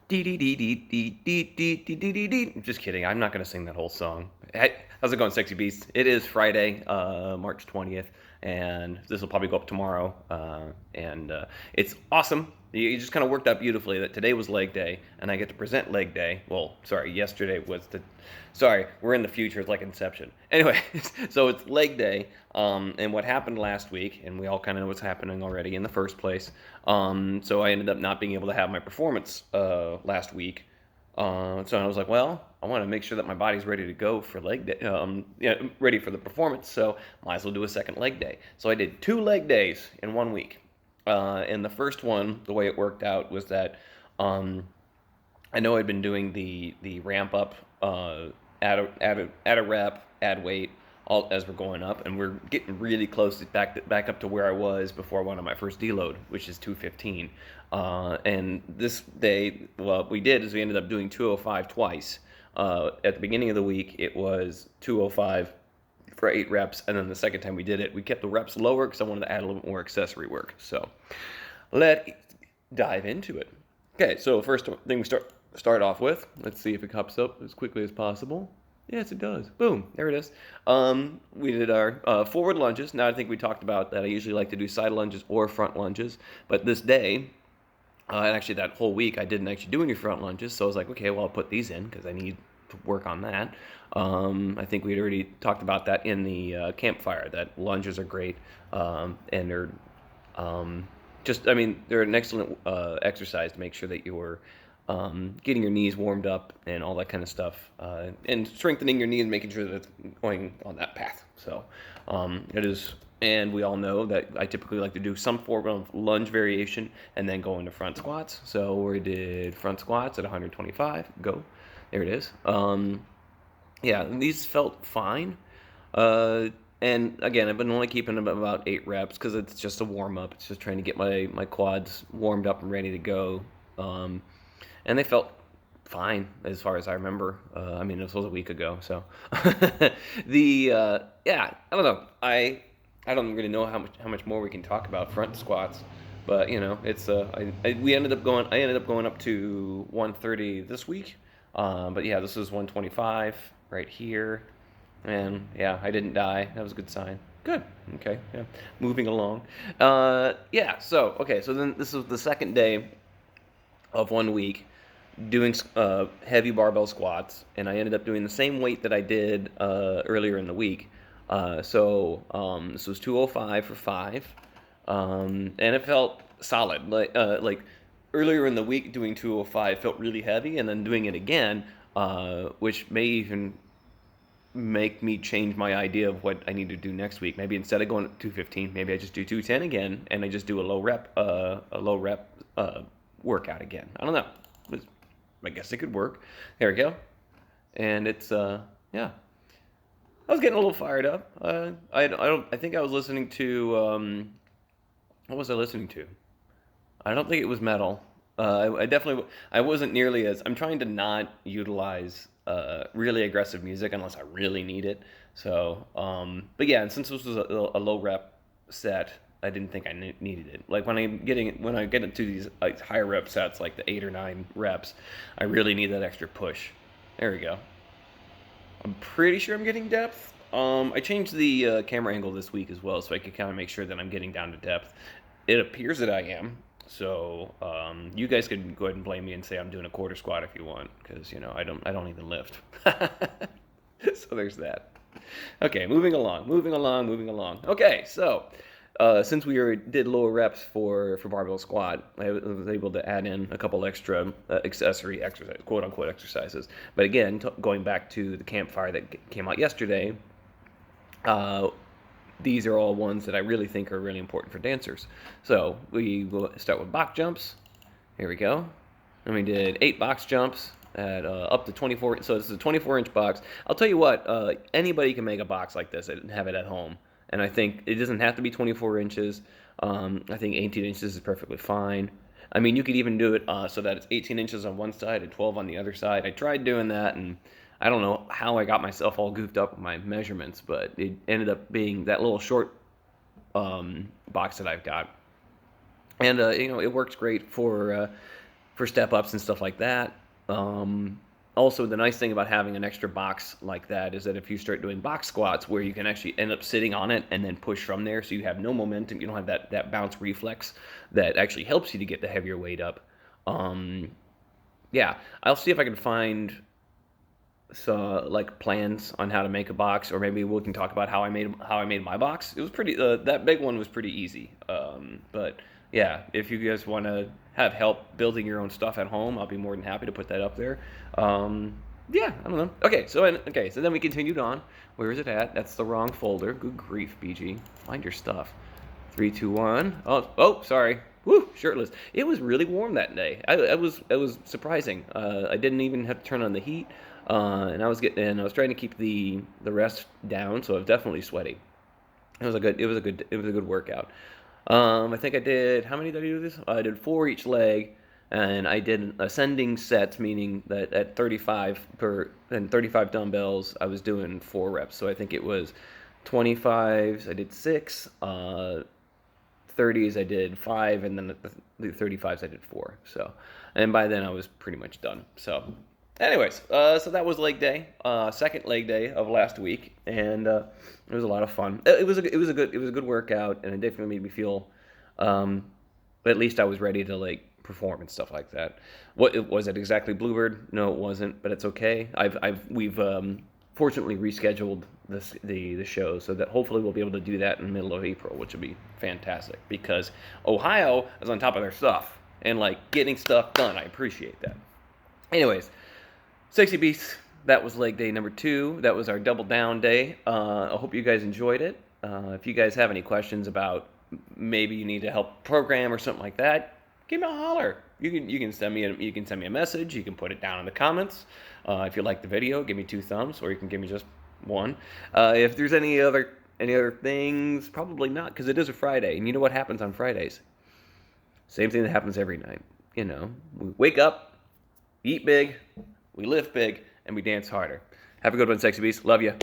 Dee dee dee dee dee dee dee dee dee dee dee. Just kidding. I'm not gonna sing that whole song. Hey, how's it going, sexy beast? It is Friday, March 20th, and this will probably go up tomorrow. And it's awesome. You just kind of worked out beautifully that today was leg day, and I get to present leg day. Well, sorry, yesterday was the. Sorry, we're in the future. It's like Inception. Anyway, so it's leg day. And what happened last week, and we all kind of know what's happening already in the first place. So I ended up not being able to have my performance last week. So I was like, well, I want to make sure that my body's ready to go for leg day, ready for the performance. So might as well do a second leg day. So I did 2 leg days in 1 week. And the first one, the way it worked out was that I know I'd been doing the ramp up, add a rep, add weight, all as we're going up, and we're getting really close back up to where I was before I went on my first deload, which is 215. And this day, what we did is we ended up doing 205 twice. At the beginning of the week, it was 205 for 8 reps, and then the second time we did it, we kept the reps lower because I wanted to add a little bit more accessory work. So let's dive into it. Okay, so first thing we start off with, let's see if it comes up as quickly as possible. Yes, it does. Boom, there it is. We did our forward lunges. Now I think we talked about that I usually like to do side lunges or front lunges, but this day, and actually that whole week, I didn't actually do any front lunges, so I was like, okay, well, I'll put these in because I need to work on that. I think we'd already talked about that in the Campfire, that lunges are great, and they're I mean, they're an excellent exercise to make sure that you're getting your knees warmed up and all that kind of stuff, and strengthening your knee and making sure that it's going on that path. So it is, and we all know that I typically like to do some form of lunge variation and then go into front squats. So we did front squats at 125. Go, there it is. Yeah, and these felt fine. And again, I've been only keeping them about 8 reps because it's just a warm up. It's just trying to get my quads warmed up and ready to go. And they felt fine as far as I remember. I mean, this was a week ago, so yeah, I don't know. I don't really know how much more we can talk about front squats, but you know, it's I ended up going up to 130 this week. But yeah, this is 125 right here. And yeah, I didn't die. That was a good sign. Good. Okay. Yeah. Moving along. Yeah. So okay. So then this was the second day of 1 week doing heavy barbell squats, and I ended up doing the same weight that I did earlier in the week. This was 205 for 5, and it felt solid. Like earlier in the week, doing 205 felt really heavy, and then doing it again, which may even make me change my idea of what I need to do next week. Maybe instead of going at 215, maybe I just do 210 again, and I just do a low rep workout again. I don't know. I guess it could work. There we go. And it's yeah. I was getting a little fired up. I think I was listening to what was I listening to? I don't think it was metal. I wasn't nearly as, I'm trying to not utilize really aggressive music unless I really need it. So, but yeah, and since this was a low rep set, I didn't think I needed it. Like when I get into these like higher rep sets, like the 8 or 9 reps, I really need that extra push. There we go. I'm pretty sure I'm getting depth. I changed the camera angle this week as well, so I could kind of make sure that I'm getting down to depth. It appears that I am. So you guys could go ahead and blame me and say I'm doing a quarter squat if you want, because you know I don't even lift. So there's that. Okay, moving along. Okay, so since we did lower reps for barbell squat, I was able to add in a couple extra accessory exercise, quote unquote exercises. But again, going back to the Campfire that came out yesterday, these are all ones that I really think are really important for dancers. So we will start with box jumps. Here we go. And we did 8 box jumps at up to 24. So this is a 24-inch box. I'll tell you what, anybody can make a box like this and have it at home. And I think it doesn't have to be 24 inches. I think 18 inches is perfectly fine. I mean, you could even do it so that it's 18 inches on one side and 12 on the other side. I tried doing that, and I don't know how I got myself all goofed up with my measurements, but it ended up being that little short box that I've got. And, you know, it works great for for step ups and stuff like that. Also, the nice thing about having an extra box like that is that if you start doing box squats where you can actually end up sitting on it and then push from there, so you have no momentum, you don't have that bounce reflex that actually helps you to get the heavier weight up. Yeah, I'll see if I can find like plans on how to make a box, or maybe we can talk about how I made my box. It was pretty that big one was pretty easy. But yeah, if you guys want to have help building your own stuff at home, I'll be more than happy to put that up there. Yeah, I don't know. Okay, so then we continued on. Where is it at? That's the wrong folder. Good grief, BG. Find your stuff. 3, 2, 1. Oh, sorry. Woo, shirtless. It was really warm that day. It was surprising. I didn't even have to turn on the heat, and I was trying to keep the rest down, so I was definitely sweaty. It was a good workout. I think I did. How many did I do this? I did 4 each leg, and I did ascending sets, meaning that at 35 dumbbells, I was doing 4 reps. So I think it was 25s. I did 6. 30s I did 5, and then the 35s I did 4. So, and by then I was pretty much done. So, anyways, so that was leg day, second leg day of last week, and it was a lot of fun. It was a good workout, and it definitely made me feel, at least I was ready to like perform and stuff like that. Was it exactly Bluebird? No, it wasn't, but it's okay. We've fortunately rescheduled the show so that hopefully we'll be able to do that in the middle of April, which would be fantastic because Ohio is on top of their stuff and like getting stuff done. I appreciate that. Anyways, Sexy Beasts, that was leg day number 2. That was our double down day. I hope you guys enjoyed it. If you guys have any questions about maybe you need to help program or something like that, give me a holler. You can send me a message. You can put it down in the comments. If you like the video, give me 2 thumbs, or you can give me just 1. If there's any other things, probably not, because it is a Friday, and you know what happens on Fridays? Same thing that happens every night. You know, we wake up, eat big, we live big, and we dance harder. Have a good one, Sexy Beast. Love you.